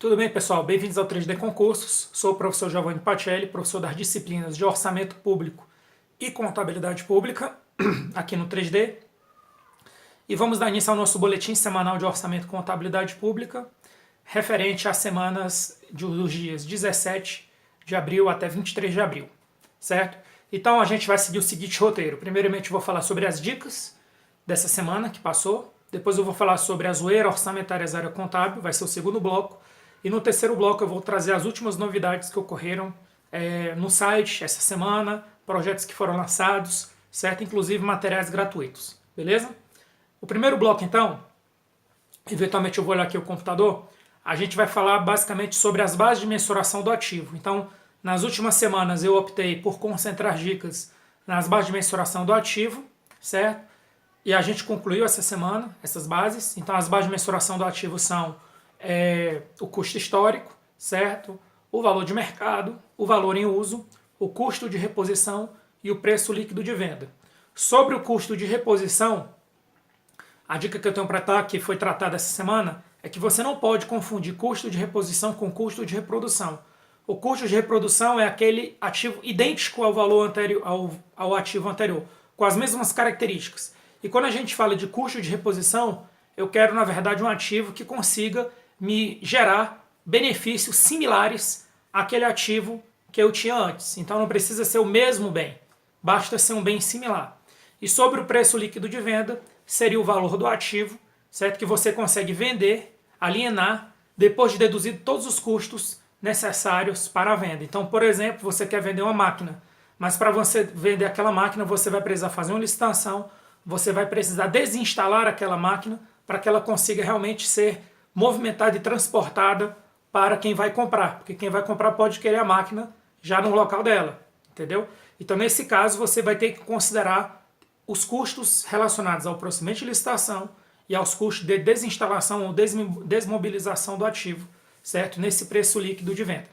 Tudo bem, pessoal? Bem-vindos ao 3D Concursos. Sou o professor Giovanni Pacelli, professor das disciplinas de Orçamento Público e Contabilidade Pública, aqui no 3D. E vamos dar início ao nosso boletim semanal de Orçamento e Contabilidade Pública, referente às semanas dos dias 17 de abril até 23 de abril, certo? Então a gente vai seguir o seguinte roteiro. Primeiramente eu vou falar sobre as dicas dessa semana que passou. Depois eu vou falar sobre a zoeira orçamentária área contábil, vai ser o segundo bloco. E no terceiro bloco eu vou trazer as últimas novidades que ocorreram no site essa semana, projetos que foram lançados, certo? Inclusive materiais gratuitos, beleza? O primeiro bloco então, eventualmente eu vou olhar aqui o computador, a gente vai falar basicamente sobre as bases de mensuração do ativo. Então, nas últimas semanas eu optei por concentrar dicas nas bases de mensuração do ativo, certo? E a gente concluiu essa semana essas bases. Então as bases de mensuração do ativo são o custo histórico, certo? O valor de mercado, o valor em uso, o custo de reposição e o preço líquido de venda. Sobre o custo de reposição, a dica que eu tenho para dar, que foi tratada essa semana, é que você não pode confundir custo de reposição com custo de reprodução. O custo de reprodução é aquele ativo idêntico ao valor anterior, ao ativo anterior, com as mesmas características. E quando a gente fala de custo de reposição, eu quero, na verdade, um ativo que consiga me gerar benefícios similares àquele ativo que eu tinha antes. Então não precisa ser o mesmo bem, basta ser um bem similar. E sobre o preço líquido de venda, seria o valor do ativo, certo? Que você consegue vender, alienar, depois de deduzir todos os custos necessários para a venda. Então, por exemplo, você quer vender uma máquina, mas para você vender aquela máquina, você vai precisar fazer uma licitação, você vai precisar desinstalar aquela máquina para que ela consiga realmente ser movimentada e transportada para quem vai comprar, porque quem vai comprar pode querer a máquina já no local dela, entendeu? Então, nesse caso, você vai ter que considerar os custos relacionados ao procedimento de licitação e aos custos de desinstalação ou desmobilização do ativo, certo? Nesse preço líquido de venda.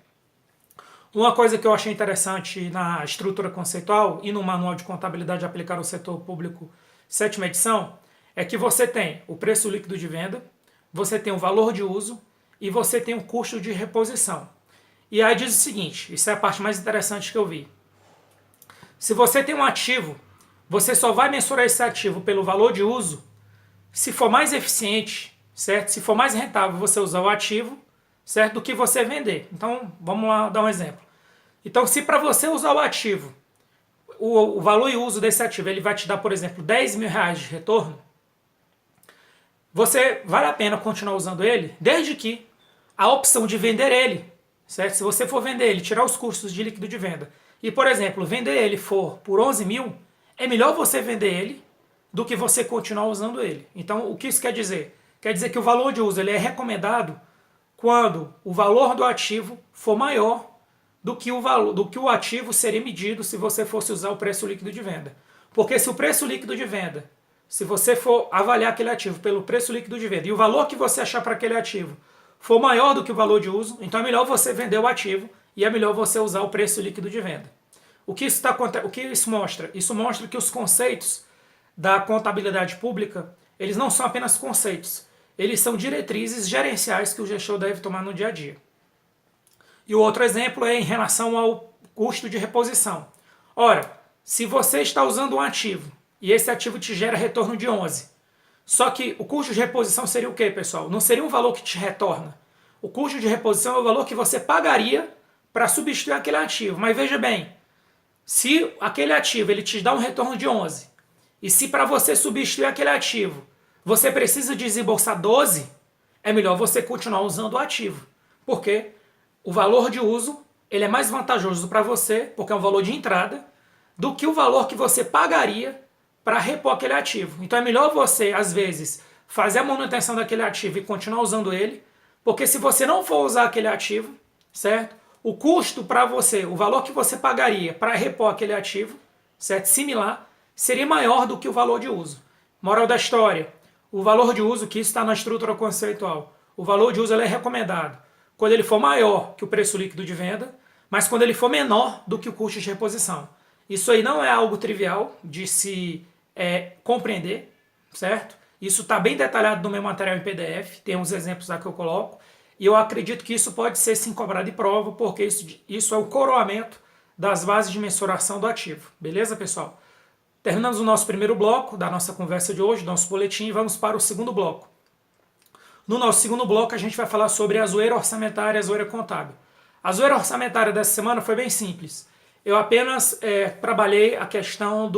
Uma coisa que eu achei interessante na estrutura conceitual e no manual de contabilidade aplicada ao setor público, 7ª edição, é que você tem o preço líquido de venda, você tem o valor de uso e você tem o custo de reposição. E aí diz o seguinte, isso é a parte mais interessante que eu vi. Se você tem um ativo, você só vai mensurar esse ativo pelo valor de uso se for mais eficiente, certo? Se for mais rentável você usar o ativo, certo? Do que você vender. Então, vamos lá dar um exemplo. Então, se para você usar o ativo, o valor e uso desse ativo, ele vai te dar, por exemplo, 10 mil reais de retorno, vale a pena continuar usando ele, desde que a opção de vender ele, certo? Se você for vender ele, tirar os custos de líquido de venda, e, por exemplo, vender ele for por 11 mil, é melhor você vender ele do que você continuar usando ele. Então, o que isso quer dizer? Quer dizer que o valor de uso ele é recomendado quando o valor do ativo for maior do que o ativo seria medido se você fosse usar o preço líquido de venda. Porque se o preço líquido de venda, se você for avaliar aquele ativo pelo preço líquido de venda e o valor que você achar para aquele ativo for maior do que o valor de uso, então é melhor você vender o ativo e é melhor você usar o preço líquido de venda. O que isso mostra? Isso mostra que os conceitos da contabilidade pública, eles não são apenas conceitos, eles são diretrizes gerenciais que o gestor deve tomar no dia a dia. E o outro exemplo é em relação ao custo de reposição. Ora, se você está usando um ativo e esse ativo te gera retorno de 11, só que o custo de reposição seria o quê, pessoal? Não seria um valor que te retorna. O custo de reposição é o valor que você pagaria para substituir aquele ativo. Mas veja bem, se aquele ativo ele te dá um retorno de 11, e se para você substituir aquele ativo você precisa desembolsar 12, é melhor você continuar usando o ativo. Por quê? O valor de uso ele é mais vantajoso para você, porque é um valor de entrada, do que o valor que você pagaria para repor aquele ativo. Então é melhor você, às vezes, fazer a manutenção daquele ativo e continuar usando ele, porque se você não for usar aquele ativo, certo? O custo para você, o valor que você pagaria para repor aquele ativo, certo? Similar, seria maior do que o valor de uso. Moral da história, o valor de uso, que isso está na estrutura conceitual, o valor de uso ele é recomendado quando ele for maior que o preço líquido de venda, mas quando ele for menor do que o custo de reposição. Isso aí não é algo trivial de se compreender, certo? Isso está bem detalhado no meu material em PDF, tem uns exemplos lá que eu coloco. e eu acredito que isso pode ser sim cobrado em prova, porque isso é o coroamento das bases de mensuração do ativo. Beleza, pessoal? Terminamos o nosso primeiro bloco da nossa conversa de hoje, do nosso boletim, e vamos para o segundo bloco. No nosso segundo bloco, a gente vai falar sobre a zoeira orçamentária e a zoeira contábil. A zoeira orçamentária dessa semana foi bem simples. Eu apenas trabalhei a questão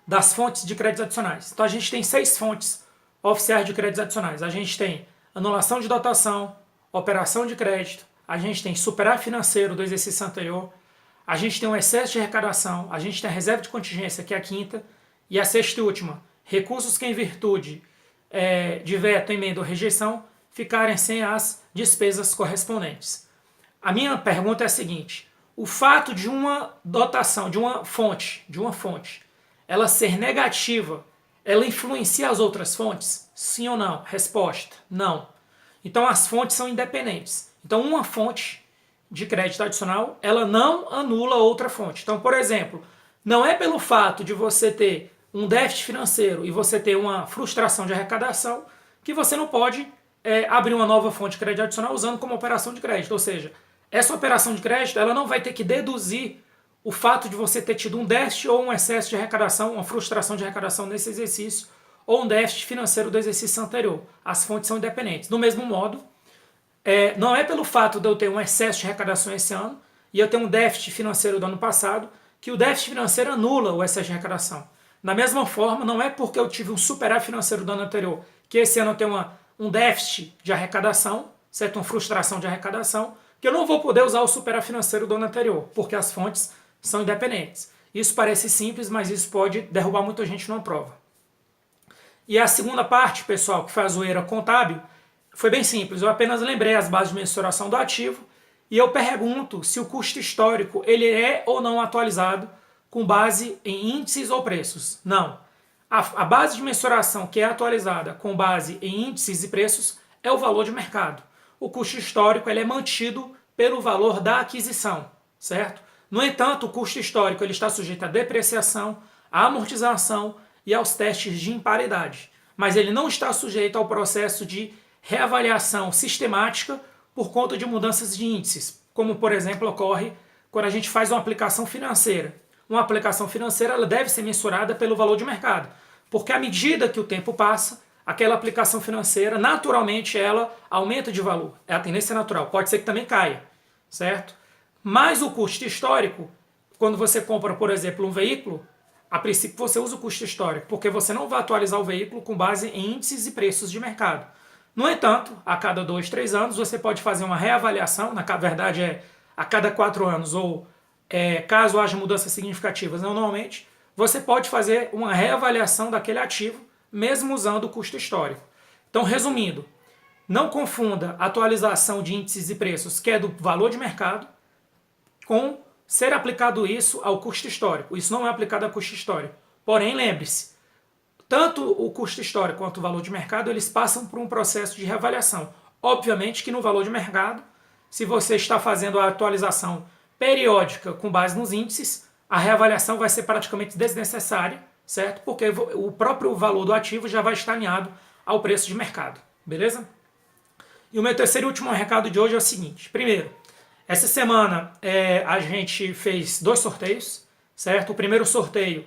das fontes de créditos adicionais. Então a gente tem 6 fontes oficiais de créditos adicionais. A gente tem anulação de dotação, operação de crédito, a gente tem superávit financeiro do exercício anterior, a gente tem um excesso de arrecadação, a gente tem a reserva de contingência, que é a quinta, e a sexta e última, recursos que em virtude de veto, emenda ou rejeição, ficarem sem as despesas correspondentes. A minha pergunta é a seguinte: o fato de uma dotação, de uma fonte, ela ser negativa, ela influencia as outras fontes? Sim ou não? Resposta: não. Então as fontes são independentes. Então uma fonte de crédito adicional, ela não anula outra fonte. Então, por exemplo, não é pelo fato de você ter um déficit financeiro e você ter uma frustração de arrecadação que você não pode abrir uma nova fonte de crédito adicional usando como operação de crédito. Ou seja, essa operação de crédito ela não vai ter que deduzir o fato de você ter tido um déficit ou um excesso de arrecadação, uma frustração de arrecadação nesse exercício, ou um déficit financeiro do exercício anterior. As fontes são independentes. Do mesmo modo, não é pelo fato de eu ter um excesso de arrecadação esse ano e eu ter um déficit financeiro do ano passado que o déficit financeiro anula o excesso de arrecadação. Da mesma forma, não é porque eu tive um superávit financeiro do ano anterior que esse ano eu tenho um déficit de arrecadação, certo? Uma frustração de arrecadação, que eu não vou poder usar o superávit financeiro do ano anterior, porque as fontes são independentes. Isso parece simples, mas isso pode derrubar muita gente numa prova. E a segunda parte, pessoal, que faz a zoeira contábil, foi bem simples. Eu apenas lembrei as bases de mensuração do ativo e eu pergunto se o custo histórico ele é ou não atualizado com base em índices ou preços. Não. A base de mensuração que é atualizada com base em índices e preços é o valor de mercado. O custo histórico ele é mantido pelo valor da aquisição, certo? No entanto, o custo histórico ele está sujeito à depreciação, à amortização e aos testes de imparidade. Mas ele não está sujeito ao processo de reavaliação sistemática por conta de mudanças de índices, como por exemplo ocorre quando a gente faz uma aplicação financeira. Uma aplicação financeira ela deve ser mensurada pelo valor de mercado, porque à medida que o tempo passa, aquela aplicação financeira naturalmente ela aumenta de valor. É a tendência natural, pode ser que também caia, certo? Mas o custo histórico, quando você compra, por exemplo, um veículo, a princípio você usa o custo histórico, porque você não vai atualizar o veículo com base em índices e preços de mercado. No entanto, a cada 2, 3 anos você pode fazer uma reavaliação, na verdade a cada 4 anos, ou caso haja mudanças significativas, normalmente, você pode fazer uma reavaliação daquele ativo, mesmo usando o custo histórico. Então, resumindo, não confunda atualização de índices e preços, que é do valor de mercado, com ser aplicado isso ao custo histórico. Isso não é aplicado ao custo histórico. Porém, lembre-se, tanto o custo histórico quanto o valor de mercado, eles passam por um processo de reavaliação. Obviamente que no valor de mercado, se você está fazendo a atualização periódica com base nos índices, a reavaliação vai ser praticamente desnecessária, certo? Porque o próprio valor do ativo já vai estar alinhado ao preço de mercado, beleza? E o meu terceiro e último recado de hoje é o seguinte. Primeiro, essa semana a gente fez 2 sorteios, certo? O primeiro sorteio,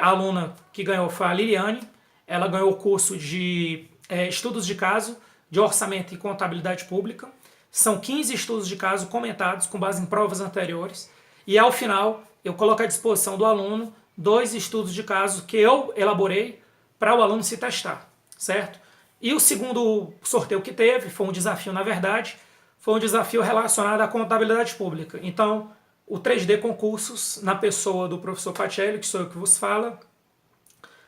a aluna que ganhou foi a Liliane. Ela ganhou o curso de estudos de caso, de orçamento e contabilidade pública. São 15 estudos de caso comentados com base em provas anteriores. E ao final, eu coloco à disposição do aluno 2 estudos de caso que eu elaborei para o aluno se testar, certo? E o segundo sorteio que teve, foi um desafio na verdade, foi um desafio relacionado à contabilidade pública. Então, o 3D Concursos, na pessoa do professor Pacelli, que sou eu que vos fala,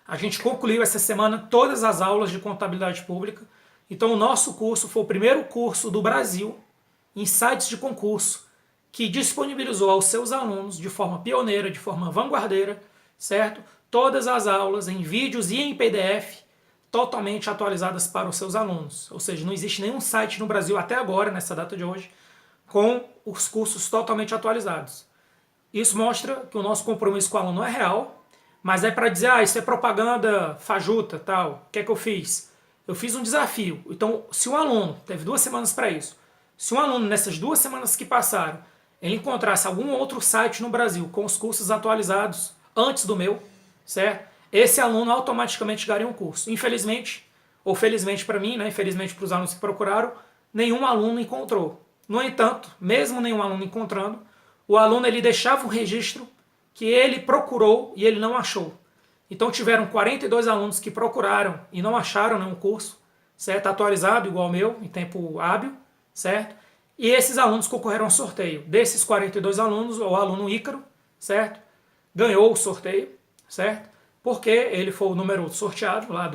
a gente concluiu essa semana todas as aulas de contabilidade pública. Então, o nosso curso foi o primeiro curso do Brasil em sites de concurso que disponibilizou aos seus alunos, de forma pioneira, de forma vanguardeira, certo? Todas as aulas em vídeos e em PDF, totalmente atualizadas para os seus alunos. Ou seja, não existe nenhum site no Brasil até agora, nessa data de hoje, com os cursos totalmente atualizados. Isso mostra que o nosso compromisso com o aluno é real, mas é para dizer, isso é propaganda fajuta, tal. O que é que eu fiz? eu fiz um desafio. Então, se um aluno, teve 2 semanas para isso, se um aluno nessas 2 semanas que passaram, ele encontrasse algum outro site no Brasil com os cursos atualizados antes do meu, certo? Esse aluno automaticamente ganharia um curso. Infelizmente, ou felizmente para mim, né, infelizmente para os alunos que procuraram, nenhum aluno encontrou. No entanto, mesmo nenhum aluno encontrando, o aluno ele deixava um registro que ele procurou e ele não achou. Então tiveram 42 alunos que procuraram e não acharam nenhum curso, certo? Atualizado igual ao meu, em tempo hábil, certo? E esses alunos concorreram ao sorteio. Desses 42 alunos, o aluno Ícaro, certo? Ganhou o sorteio, certo? Porque ele foi o número sorteado lá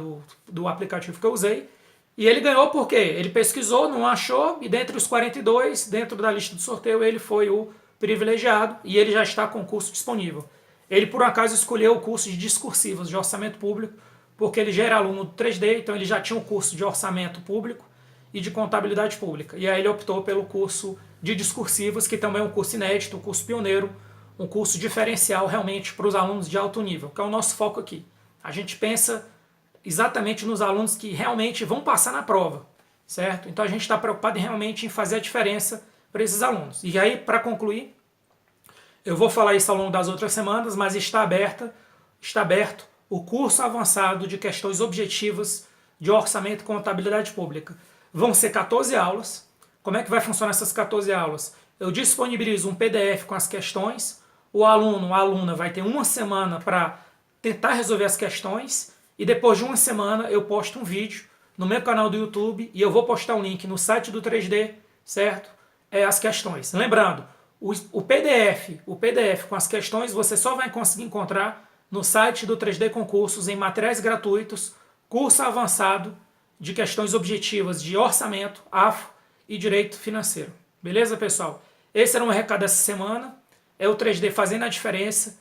do aplicativo que eu usei. E ele ganhou porque ele pesquisou, não achou, e dentre os 42, dentro da lista do sorteio, ele foi o privilegiado e ele já está com o curso disponível. Ele, por acaso, escolheu o curso de discursivos de orçamento público, porque ele já era aluno do 3D, então ele já tinha um curso de orçamento público e de contabilidade pública. E aí ele optou pelo curso de discursivos, que também é um curso inédito, um curso pioneiro, um curso diferencial realmente para os alunos de alto nível, que é o nosso foco aqui. A gente pensa exatamente nos alunos que realmente vão passar na prova, certo? Então a gente está preocupado realmente em fazer a diferença para esses alunos. E aí, para concluir, eu vou falar isso ao longo das outras semanas, mas está aberto o curso avançado de questões objetivas de orçamento e contabilidade pública. Vão ser 14 aulas. Como é que vai funcionar essas 14 aulas? Eu disponibilizo um PDF com as questões, o aluno, a aluna vai ter 1 semana para tentar resolver as questões e depois de 1 semana eu posto um vídeo no meu canal do YouTube e eu vou postar um link no site do 3D, certo? As questões. Lembrando, o PDF com as questões você só vai conseguir encontrar no site do 3D Concursos em materiais gratuitos, curso avançado de questões objetivas de orçamento, AFO e direito financeiro. Beleza, pessoal? Esse era um recado dessa semana. É o 3D fazendo a diferença.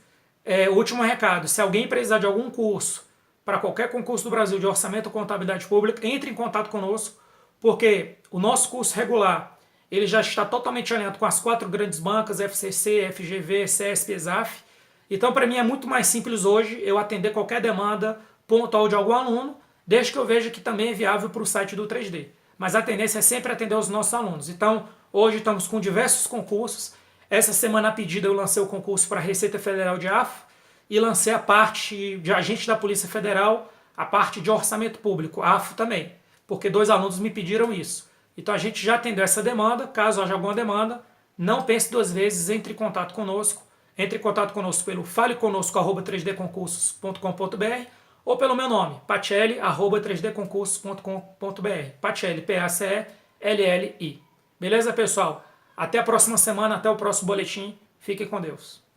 O último recado, se alguém precisar de algum curso para qualquer concurso do Brasil de orçamento ou contabilidade pública, entre em contato conosco, porque o nosso curso regular ele já está totalmente alinhado com as 4 grandes bancas, FCC, FGV, CESP, ESAF. Então, para mim é muito mais simples hoje eu atender qualquer demanda pontual de algum aluno, desde que eu veja que também é viável para o site do 3D. Mas a tendência é sempre atender os nossos alunos. Então, hoje estamos com diversos concursos. Essa semana, a pedido, eu lancei o concurso para a Receita Federal de AFO e lancei a parte de agente da Polícia Federal, a parte de orçamento público, AFO também, porque 2 alunos me pediram isso. Então a gente já atendeu essa demanda. Caso haja alguma demanda, não pense 2 vezes, entre em contato conosco. Entre em contato conosco pelo faleconosco@3dconcursos.com.br ou pelo meu nome, pacelli@3dconcursos.com.br. Pacelli, P-A-C-E-L-L-I. Beleza, pessoal? Até a próxima semana, até o próximo boletim. Fiquem com Deus.